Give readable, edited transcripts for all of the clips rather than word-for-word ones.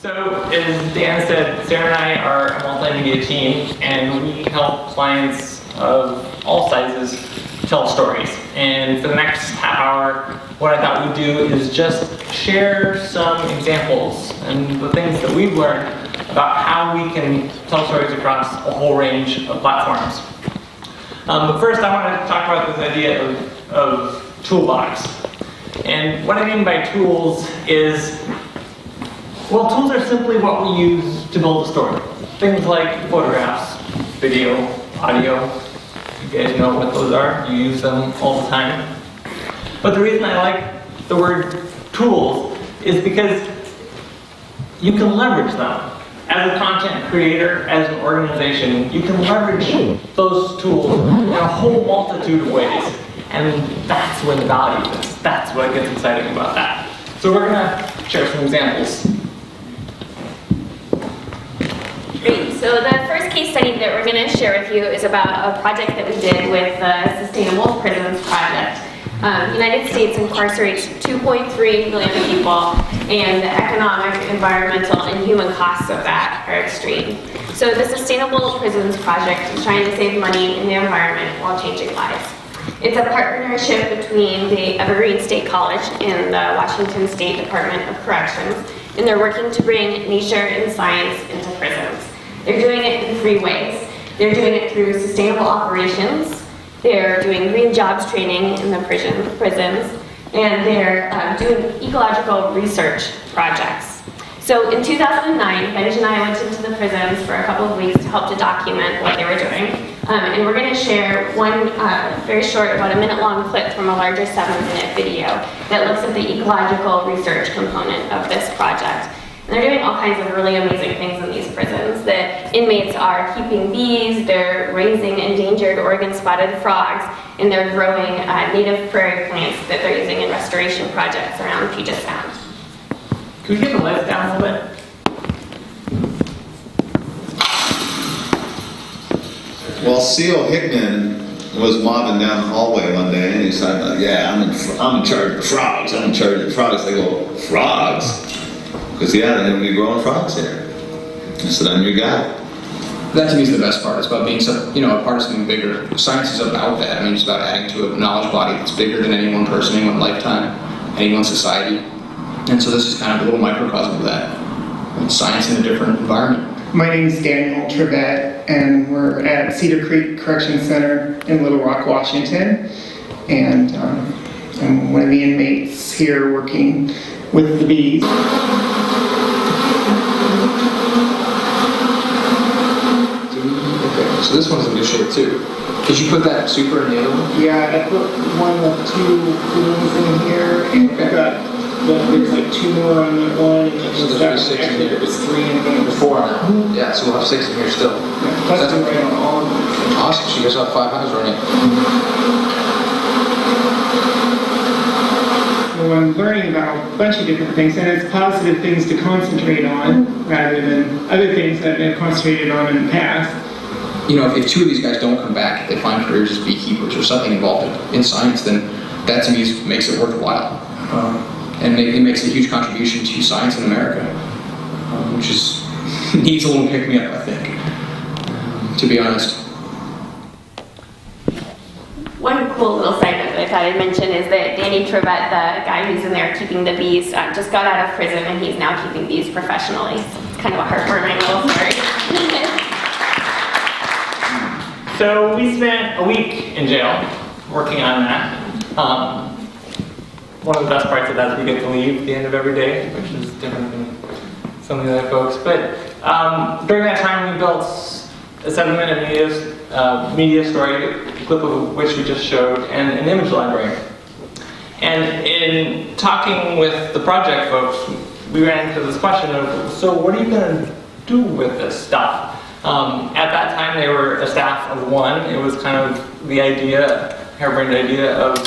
So, as Dan said, Sarah and I are a multimedia team, and we help clients of all sizes tell stories. And for the next half hour, what I thought we'd do is just share some examples and the things that we've learned about how we can tell stories across a whole range of platforms. But first, I want to talk about this idea of toolbox. And what I mean by tools is, well, tools are simply what we use to build a story. Things like photographs, video, audio. You guys know what those are. You use them all the time. But the reason I like the word tools is because you can leverage them. As a content creator, as an organization, you can leverage those tools in a whole multitude of ways. And that's where the value is. That's what gets exciting about that. So we're going to share some examples. Great. So the first case study that we're going to share with you is about a project that we did with the Sustainable Prisons Project. The United States incarcerates 2.3 million people, and the economic, environmental, and human costs of that are extreme. So the Sustainable Prisons Project is trying to save money in the environment while changing lives. It's a partnership between the Evergreen State College and the Washington State Department of Corrections, and they're working to bring nature and science into prisons. They're doing it in 3 ways. They're doing it through sustainable operations, they're doing green jobs training in the prisons, and they're doing ecological research projects. So in 2009, Benj and I went into the prisons for a couple of weeks to help to document what they were doing. And we're going to share one very short, about a minute-long clip from a larger 7-minute video that looks at the ecological research component of this project. And they're doing all kinds of really amazing things in these prisons. The inmates are keeping bees, they're raising endangered Oregon-spotted frogs, and they're growing native prairie plants that they're using in restoration projects around Puget Sound. Can we get the lights down a little bit? Well, C.O. Hickman was mobbing down the hallway one day, and he said, "Yeah, I'm in charge of the frogs. I'm in charge of the frogs." They go, "Frogs?" Because they're going to be growing frogs here. I said, "I'm your guy." That to me is the best part. It's about being a part of something bigger. Science is about that. I mean, it's about adding to a knowledge body that's bigger than any one person, any one lifetime, any one society. And so this is kind of a little microcosm of that. And science in a different environment. My name is Daniel Trevette, and we're at Cedar Creek Correction Center in Little Rock, Washington. And I'm one of the inmates here working with the bees. Okay, so this one's in good shape too. Did you put that super in the other one? Yeah, I put one of 2 blooms in here, and I got. There's like 2 more on that one. So there's 6 in here. There was 3 in there before. Yeah, so we'll have 6 in here still. Yeah, plus 2 right on all of them. Awesome, so you guys have 5 hives running. So I'm learning about a bunch of different things, and it's positive things to concentrate on rather than other things that I've concentrated on in the past. You know, if 2 of these guys don't come back, if they find careers as beekeepers or something involved in science, then that to me makes it worthwhile. And it makes a huge contribution to science in America, which needs a little pick-me-up, I think, to be honest. One cool little side note that I thought I'd mention is that Danny Trevette, the guy who's in there keeping the bees, just got out of prison and he's now keeping bees professionally. So it's kind of a heartwarming little story. So we spent a week in jail working on that. One of the best parts of that is we get to leave at the end of every day, which is different than some of the other folks. But during that time, we built a 7-minute media story, a clip of which we just showed, and an image library. And in talking with the project folks, we ran into this question of, so what are you going to do with this stuff? At that time, they were a staff of 1. It was kind of the idea, harebrained idea of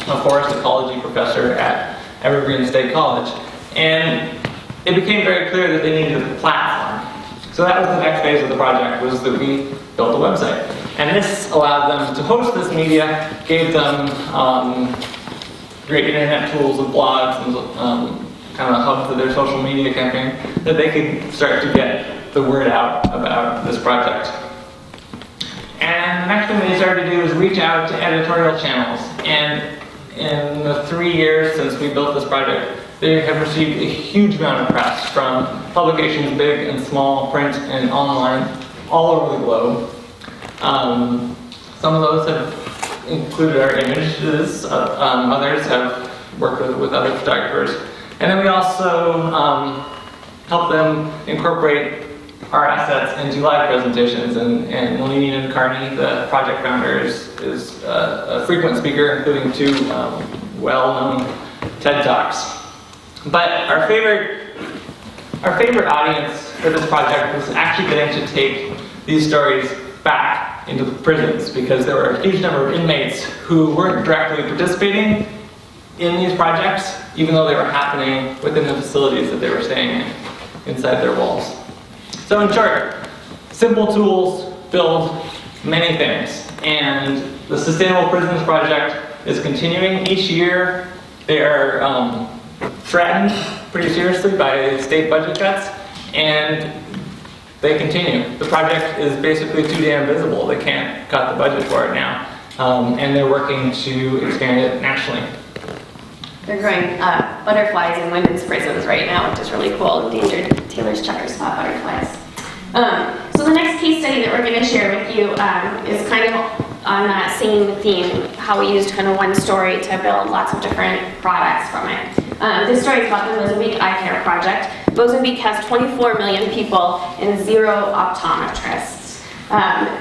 a forest ecology professor at Evergreen State College. And it became very clear that they needed a platform. So that was the next phase of the project, was that we built a website. And this allowed them to host this media, gave them great internet tools with blogs and kind of a hub for their social media campaign, that they could start to get the word out about this project. And the next thing they started to do is reach out to editorial channels. And in the 3 years since we built this project, they have received a huge amount of press from publications big and small, print and online, all over the globe. Some of those have included our images, others have worked with other photographers. And then we also help them incorporate our assets into live presentations. And Nalini and Carney, the project founder, is a frequent speaker, including 2 well-known TED Talks. But our favorite audience for this project was actually getting to take these stories back into the prisons, because there were a huge number of inmates who weren't directly participating in these projects, even though they were happening within the facilities that they were staying in, inside their walls. So in short, simple tools build many things, and the Sustainable Prisons Project is continuing each year. They are threatened pretty seriously by state budget cuts, and they continue. The project is basically too damn visible. They can't cut the budget for it now, and they're working to expand it nationally. They're growing butterflies in women's prisons right now, which is really cool. Endangered Taylor's checker spot butterflies. So the next case study that we're going to share with you is kind of on that same theme, how we used kind of one story to build lots of different products from it. This story is about the Mozambique Eye Care Project. Mozambique has 24 million people and 0 optometrists.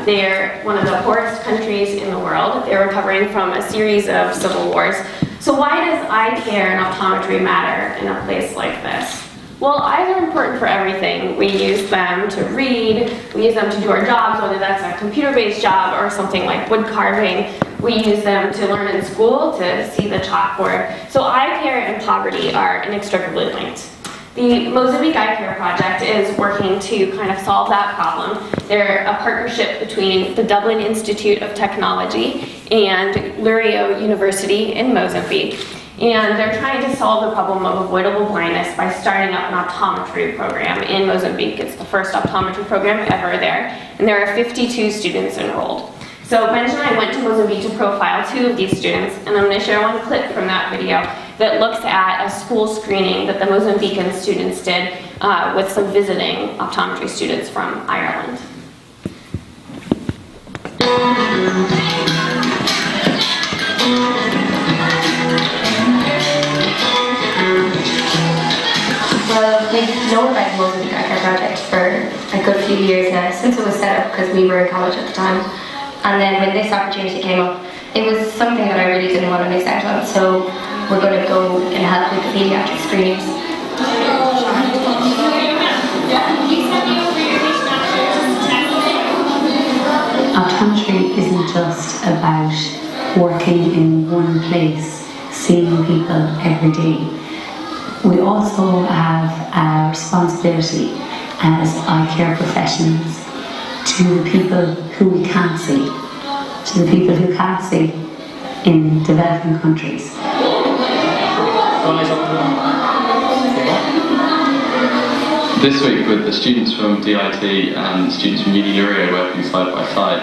They're one of the poorest countries in the world. They're recovering from a series of civil wars. So why does eye care and optometry matter in a place like this? Well, eyes are important for everything. We use them to read, we use them to do our jobs, whether that's a computer-based job or something like wood carving. We use them to learn in school, to see the chalkboard. So eye care and poverty are inextricably linked. The Mozambique Eye Care Project is working to kind of solve that problem. They're a partnership between the Dublin Institute of Technology and Lurio University in Mozambique. And they're trying to solve the problem of avoidable blindness by starting up an optometry program in Mozambique. It's the first optometry program ever there, and there are 52 students enrolled. So Benj and I went to Mozambique to profile 2 of these students, and I'm going to share one clip from that video that looks at a school screening that the Mozambican students did with some visiting optometry students from Ireland. Well, we've known about the Mozambique Eye Care Project for a good few years now, since it was set up because we were in college at the time. And then when this opportunity came up, it was something that I really didn't want to miss out on, so we're going to go and help with the pediatric screenings. Optometry isn't just about working in one place, seeing people every day. We also have a responsibility as eye care professionals to the people who we can't see, to the people who can't see in developing countries. This week, with the students from DIT and the students from Uni Lurio working side by side,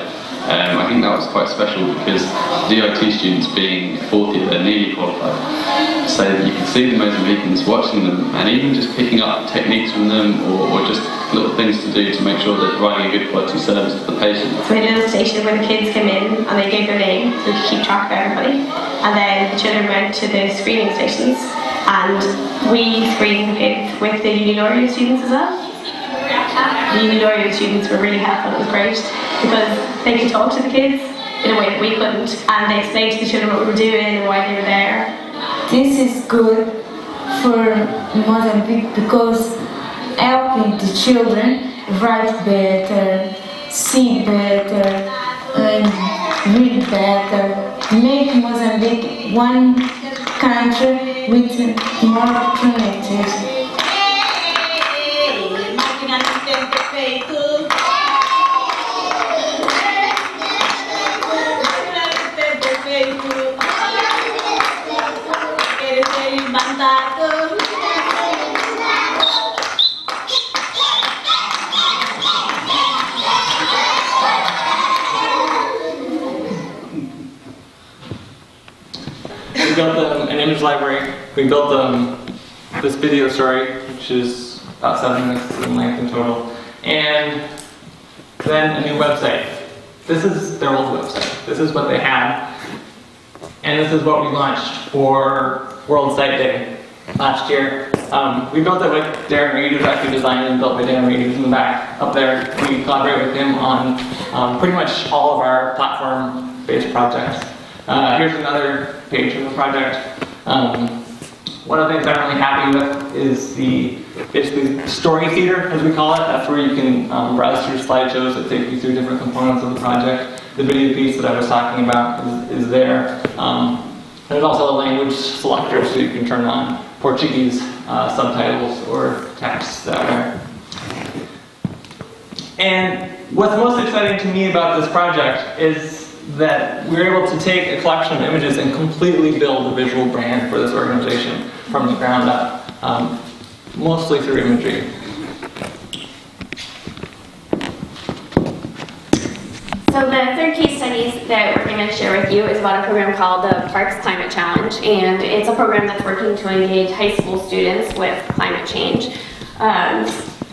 I think that was quite special because DIT students being 40, they're nearly qualified. So you can see the Mozambicans watching them and even just picking up techniques from them or just little things to do to make sure they're providing a good quality service to the patient. So we did a station where the kids came in and they gave their name so we could keep track of everybody. And then the children went to the screening stations and we screened the kids with the Uni Lurio students as well. The Uni Lurio students were really helpful, it was great because they could talk to the kids in a way that we couldn't, and they explained to the children what we were doing and why they were there. This is good for Mozambique because helping the children write better, see better, and read better, make Mozambique one country with more opportunities. Levantar built them an image library. We built them this video story, which is about 7 minutes in length in total, and then a new website. This is their old website. This is what they had, and this is what we launched for World Site Day last year. We built it with Darren Reed, who's actually designed and built by Darren Reed, who's in the back up there. We collaborate with him on pretty much all of our platform-based projects. Here's another page of the project. One of the things I'm really happy with is basically the story theater, as we call it. That's where you can browse through slideshows that take you through different components of the project. The video piece that I was talking about is there. There's also a language selector, so you can turn on Portuguese subtitles or text that way. And what's most exciting to me about this project is that we were able to take a collection of images and completely build a visual brand for this organization from the ground up, mostly through imagery. So the third case study that we're going to share with you is about a program called the Parks Climate Challenge, and it's a program that's working to engage high school students with climate change.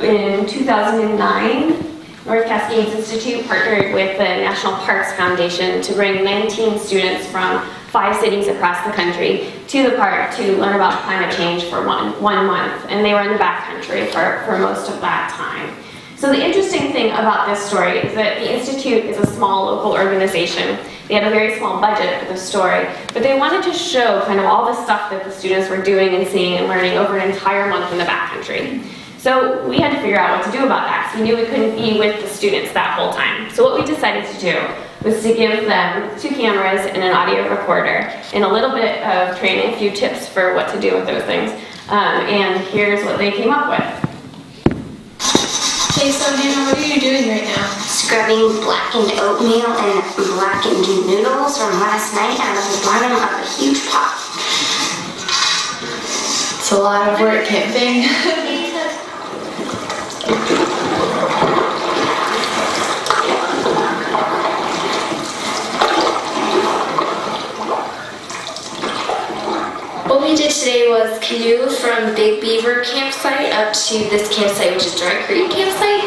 In 2009, North Cascades Institute partnered with the National Parks Foundation to bring 19 students from 5 cities across the country to the park to learn about climate change for one month, and they were in the backcountry for most of that time. So the interesting thing about this story is that the Institute is a small local organization. They had a very small budget for the story, but they wanted to show kind of all the stuff that the students were doing and seeing and learning over an entire month in the backcountry. So we had to figure out what to do about that, because we knew we couldn't be with the students that whole time. So what we decided to do was to give them 2 cameras and an audio recorder and a little bit of training, a few tips for what to do with those things. And here's what they came up with. Okay, so Hannah, what are you doing right now? Scrubbing blackened oatmeal and blackened noodles from last night out of the bottom of a huge pot. It's a lot of work camping. What we did today was canoe from Big Beaver campsite up to this campsite, which is Dry Creek campsite.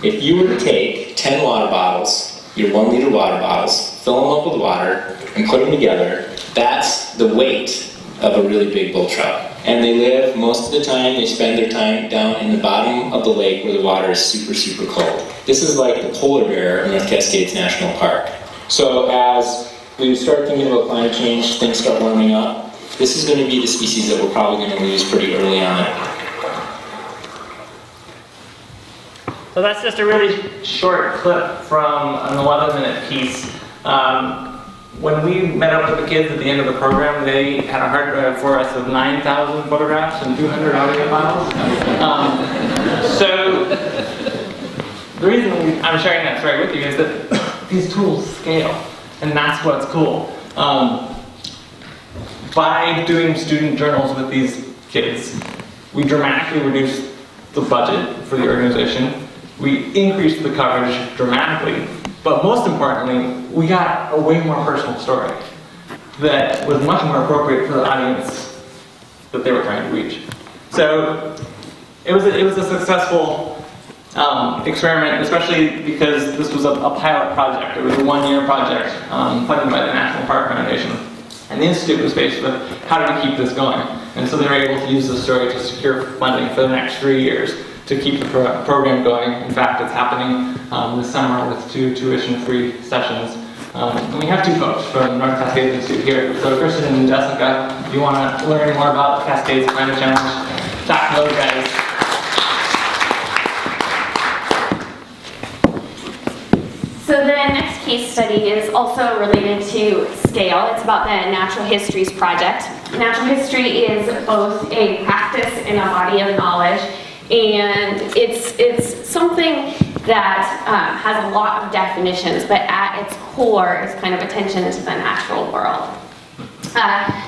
If you were to take 10 water bottles, your 1 liter water bottles, fill them up with water, and put them together, that's the weight of a really big bull trout. And they live, most of the time, they spend their time down in the bottom of the lake where the water is super, super cold. This is like the polar bear in North Cascades National Park. So as we start thinking about climate change, things start warming up, this is going to be the species that we're probably going to lose pretty early on. So that's just a really short clip from an 11-minute piece. When we met up with the kids at the end of the program, they had a hard drive for us of 9,000 photographs and 200 audio files. So the reason I'm sharing that story with you is that these tools scale, and that's what's cool. By doing student journals with these kids, we dramatically reduced the budget for the organization. We increased the coverage dramatically. But most importantly, we got a way more personal story that was much more appropriate for the audience that they were trying to reach. So it was a successful experiment, especially because this was a pilot project. It was a 1-year project funded by the National Park Foundation. And the Institute was faced with, how do we keep this going? And so they were able to use this story to secure funding for the next 3 years to keep the program going. In fact, it's happening this summer with 2 tuition-free sessions. And we have 2 folks from North Cascades Institute here. So Kristen and Jessica, if you want to learn more about the Cascades Climate Challenge, talk to those guys. So the next case study is also related to scale. It's about the Natural Histories Project. Natural history is both a practice and a body of knowledge, and it's something that has a lot of definitions, but at its core is kind of attention to the natural world.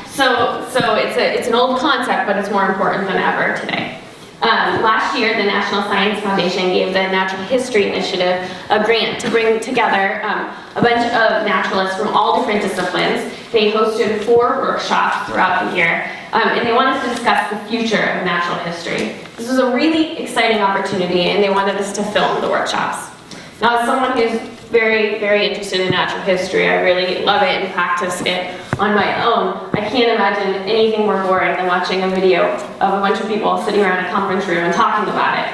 So it's an old concept, but it's more important than ever today. Last year, the National Science Foundation gave the Natural History Initiative a grant to bring together a bunch of naturalists from all different disciplines. They hosted 4 workshops throughout the year, and they wanted to discuss the future of natural history. This was a really exciting opportunity, and they wanted us to film the workshops. Now, as someone who's very, very interested in natural history, I really love it and practice it on my own. I can't imagine anything more boring than watching a video of a bunch of people sitting around a conference room and talking about it.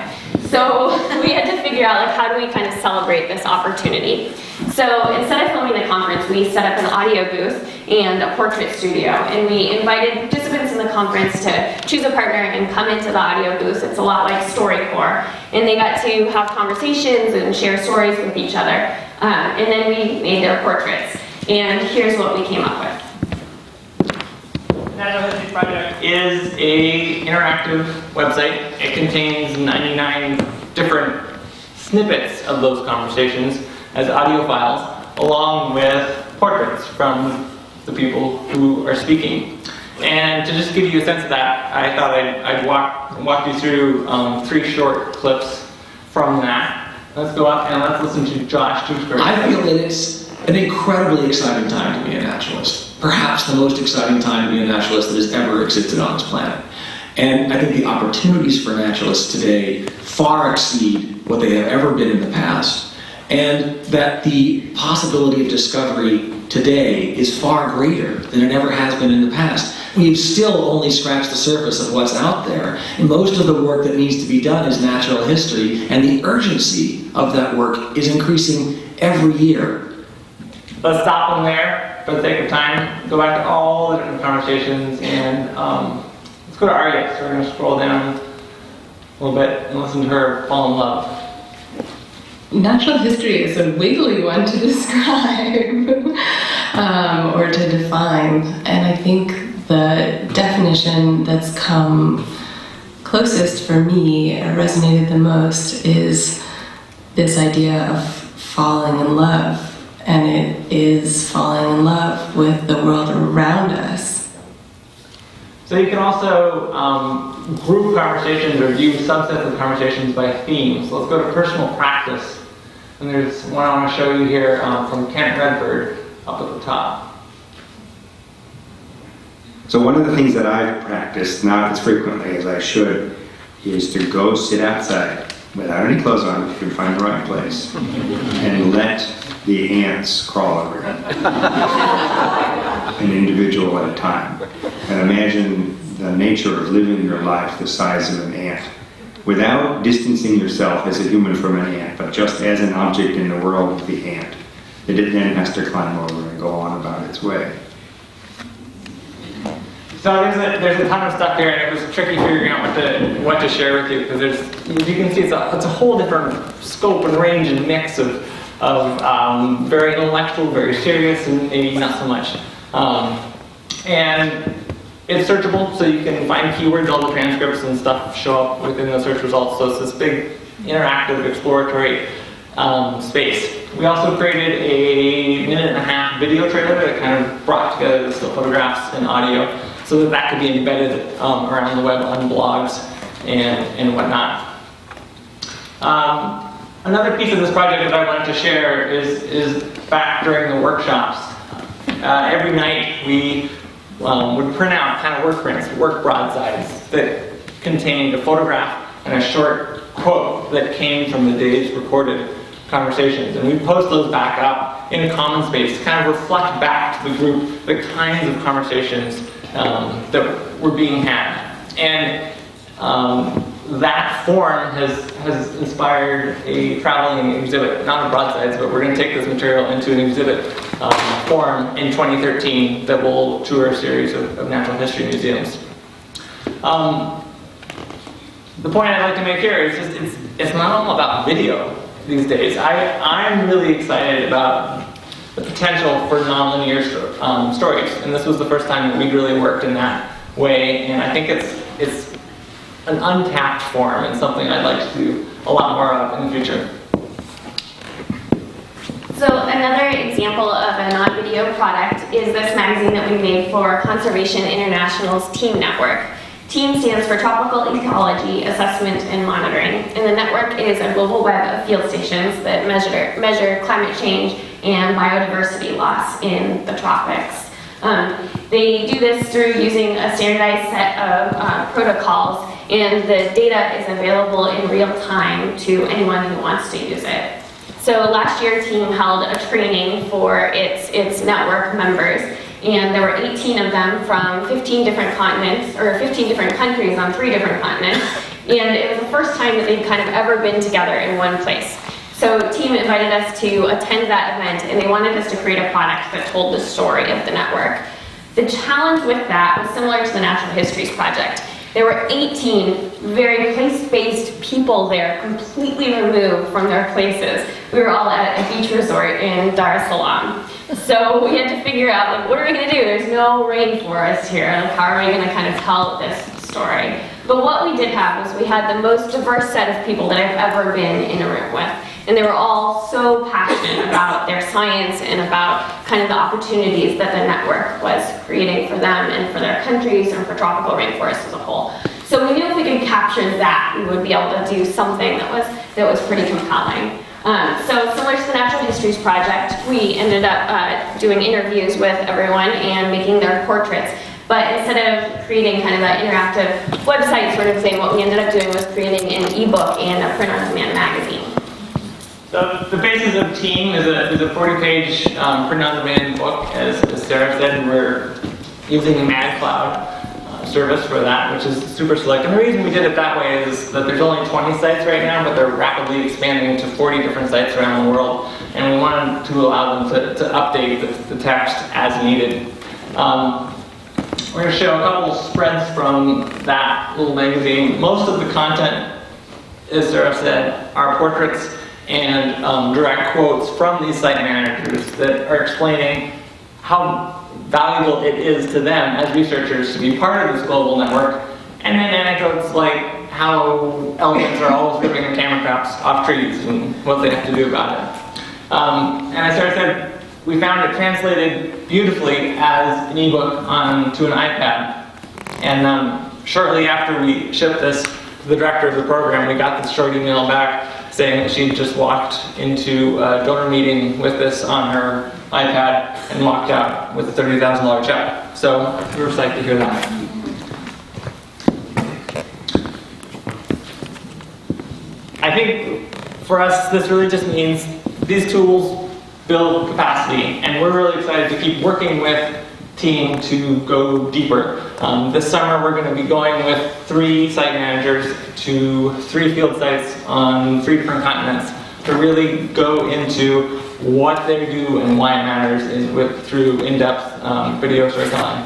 So we had to figure out, like, how do we kind of celebrate this opportunity? So instead of filming the conference, we set up an audio booth and a portrait studio, and we invited participants in the conference to choose a partner and come into the audio booth. It's a lot like StoryCorps, and they got to have conversations and share stories with each other, and then we made their portraits. And here's what we came up with. Natural History Project is an interactive website. It contains 99 different snippets of those conversations as audio files, along with portraits from the people who are speaking. And to just give you a sense of that, I thought I'd walk you through 3 short clips from that. Let's go up and let's listen to Josh Tuchberg. I feel that it's an incredibly exciting time to be a naturalist. Perhaps the most exciting time to be a naturalist that has ever existed on this planet. And I think the opportunities for naturalists today far exceed what they have ever been in the past. And that the possibility of discovery today is far greater than it ever has been in the past. We've still only scratched the surface of what's out there. And most of the work that needs to be done is natural history, and the urgency of that work is increasing every year. Let's stop them there for the sake of time. Go back to all the different conversations, and let's go to Arya. So we're going to scroll down a little bit and listen to her fall in love. Natural history is a wiggly one to describe or to define, and I think the definition that's come closest for me, resonated the most, is this idea of falling in love. And it is falling in love with the world around us. So you can also group conversations or view subsets of conversations by theme. So let's go to personal practice. And there's one I want to show you here from Kent Redford up at the top. So one of the things that I've practiced, not as frequently as I should, is to go sit outside without any clothes on, if you can find the right place, and let the ants crawl over it, an individual at a time. And imagine the nature of living your life the size of an ant, without distancing yourself as a human from an ant, but just as an object in the world of the ant, that it then has to climb over and go on about its way. So there's a ton of stuff here, and it was tricky figuring out what to share with you, because as you can see, it's a whole different scope and range and mix of very intellectual, very serious, and maybe not so much. And it's searchable, so you can find keywords, all the transcripts and stuff show up within the search results. So it's this big interactive exploratory space. We also created a 1.5-minute video trailer that kind of brought together the still photographs and audio, so that could be embedded around the web on blogs and whatnot. Another piece of this project that I wanted to share is back during the workshops. Every night we would print out kind of work prints, work broadsides that contained a photograph and a short quote that came from the day's recorded conversations. And we'd post those back up in a common space to kind of reflect back to the group the kinds of conversations that were being had. And that form has inspired a traveling exhibit, not of broadsides, but we're going to take this material into an exhibit form in 2013 that will tour a series of natural history museums. The point I'd like to make here is just it's not all about video these days. I'm really excited about the potential for nonlinear stories, and this was the first time that we'd really worked in that way, and I think it's an untapped form and something I'd like to do a lot more of in the future. So another example of a non-video product is this magazine that we made for Conservation International's Team Network. TEAM stands for Tropical Ecology Assessment and Monitoring, and the network is a global web of field stations that measure climate change and biodiversity loss in the tropics. They do this through using a standardized set of protocols, and the data is available in real time to anyone who wants to use it. So last year, TEAM held a training for its network members, and there were 18 of them from 15 different continents, or 15 different countries on 3 different continents, and it was the first time that they'd kind of ever been together in one place. So TEAM invited us to attend that event, and they wanted us to create a product that told the story of the network. The challenge with that was similar to the Natural Histories Project. There were 18 very place-based people there, completely removed from their places. We were all at a beach resort in Dar es Salaam. So we had to figure out, like, what are we gonna do? There's no rainforest here. Like, how are we gonna kind of tell this story? But what we did have was we had the most diverse set of people that I've ever been in a room with. And they were all so passionate about their science and about kind of the opportunities that the network was creating for them and for their countries and for tropical rainforests as a whole. So we knew if we could capture that, we would be able to do something that was pretty compelling. So similar to the Natural Histories Project, we ended up doing interviews with everyone and making their portraits. But instead of creating kind of that interactive website sort of thing, what we ended up doing was creating an ebook and a print-on-demand magazine. So the basis of TEAM is a 40-page print-on-demand book, as Sarah said, and we're using a MadCloud service for that, which is super slick. And the reason we did it that way is that there's only 20 sites right now, but they're rapidly expanding to 40 different sites around the world, and we wanted to allow them to update the text as needed. We're going to show a couple spreads from that little magazine. Most of the content, as Sarah said, are portraits and direct quotes from these site managers that are explaining how valuable it is to them as researchers to be part of this global network, and then anecdotes like how elephants are always ripping their camera traps off trees and what they have to do about it. And as Sarah said, we found it translated beautifully as an ebook onto an iPad. And shortly after we shipped this to the director of the program, we got this short email back saying that she'd just walked into a donor meeting with this on her iPad and walked out with a $30,000 check. So we were psyched to hear that. I think for us, this really just means these tools build capacity, and we're really excited to keep working with TEAM to go deeper. This summer we're going to be going with 3 site managers to 3 field sites on 3 different continents to really go into what they do and why it matters through in-depth video storytelling.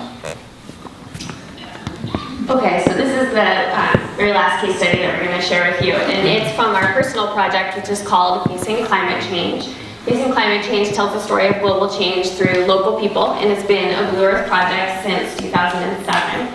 Okay, so this is the very last case study that we're going to share with you, and it's from our personal project, which is called Facing Climate Change. Facing Climate Change tells the story of global change through local people, and it's been a Blue Earth project since 2007.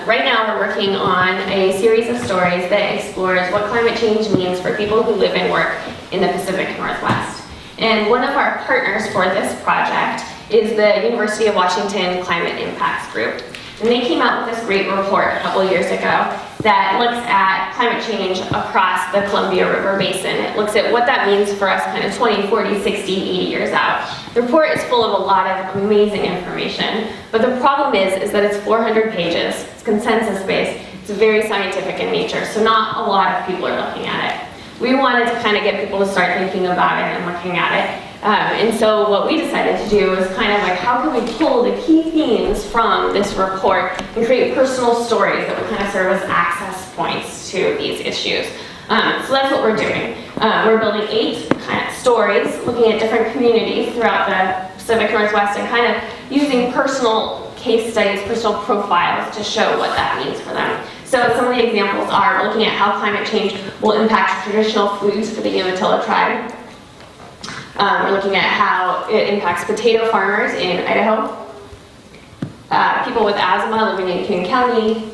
Right now we're working on a series of stories that explores what climate change means for people who live and work in the Pacific Northwest. And one of our partners for this project is the University of Washington Climate Impacts Group. And they came out with this great report a couple years ago that looks at climate change across the Columbia River Basin. It looks at what that means for us kind of 20, 40, 60, 80 years out. The report is full of a lot of amazing information, but the problem is that it's 400 pages, it's consensus-based, it's very scientific in nature, so not a lot of people are looking at it. We wanted to kind of get people to start thinking about it and looking at it. And so what we decided to do is kind of like, how can we pull the key themes from this report and create personal stories that would kind of serve as access points to these issues. So that's what we're doing. We're building 8 kind of stories, looking at different communities throughout the Pacific Northwest and kind of using personal case studies, personal profiles to show what that means for them. So some of the examples are looking at how climate change will impact traditional foods for the Umatilla tribe. We're looking at how it impacts potato farmers in Idaho, people with asthma living in King County,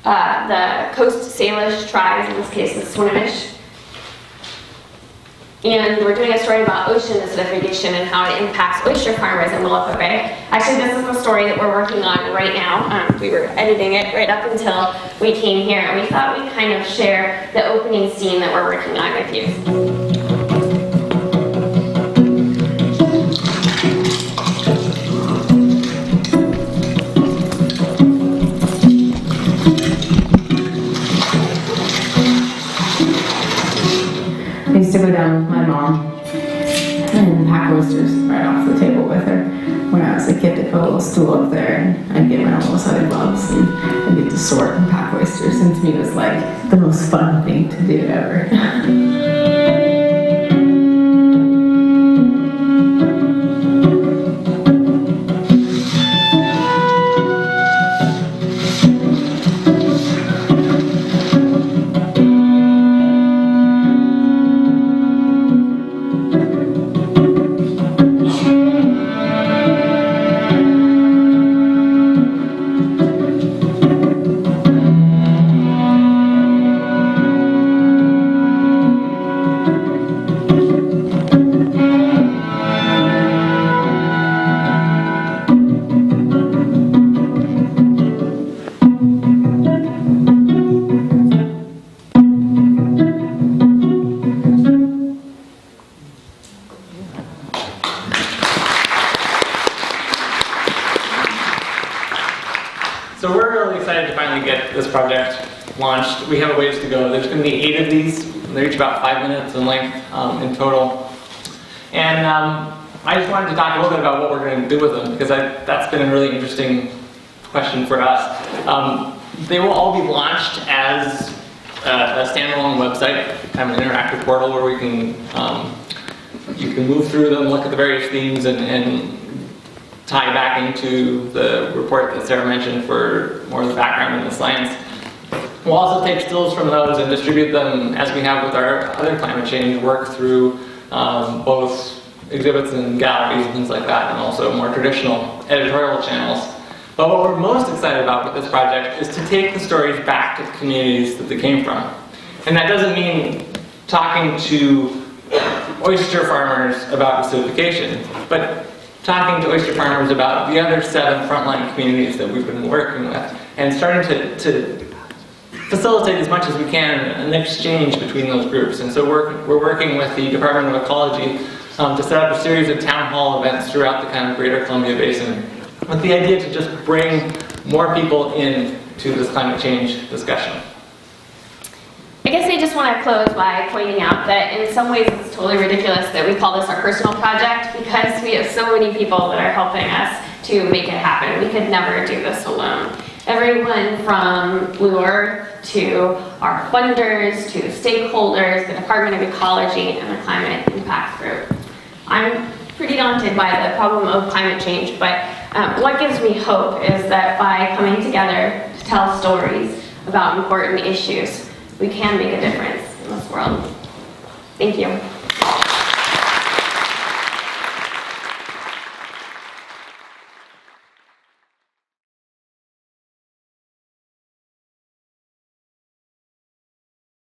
the Coast Salish tribes, in this case the Swinomish, And we're doing a story about ocean acidification and how it impacts oyster farmers in Willapa Bay. Actually, this is the story that we're working on right now. We were editing it right up until we came here, and we thought we'd kind of share the opening scene that we're working on with you. I used to go down with my mom and pack oysters right off the table with her. When I was a kid, they put a little stool up there and I'd get my little set of gloves and I'd get to sort and pack oysters. And to me, it was like the most fun thing to do ever. So we're really excited to finally get this project launched. We have a ways to go. There's going to be 8 of these. They're each about 5 minutes in length in total. And I just wanted to talk a little bit about what we're going to do with them, because that's been a really interesting question for us. They will all be launched as a standalone website, kind of an interactive portal where we can you can move through them, look at the various themes, and tie back into the report that Sarah mentioned for more of the background in the science. We'll also take stills from those and distribute them as we have with our other climate change work through both exhibits and galleries and things like that, and also more traditional editorial channels. But what we're most excited about with this project is to take the stories back to the communities that they came from. And that doesn't mean talking to oyster farmers about acidification, but talking to oyster farmers about the other 7 frontline communities that we've been working with, and starting to facilitate as much as we can an exchange between those groups. And so we're working with the Department of Ecology to set up a series of town hall events throughout the kind of greater Columbia Basin, with the idea to just bring more people in to this climate change discussion. I guess I just want to close by pointing out that in some ways it's totally ridiculous that we call this our personal project, because we have so many people that are helping us to make it happen. We could never do this alone. Everyone from Blue Earth to our funders to stakeholders, the Department of Ecology, and the Climate Impact Group. I'm pretty daunted by the problem of climate change, but what gives me hope is that by coming together to tell stories about important issues, we can make a difference in this world. Thank you.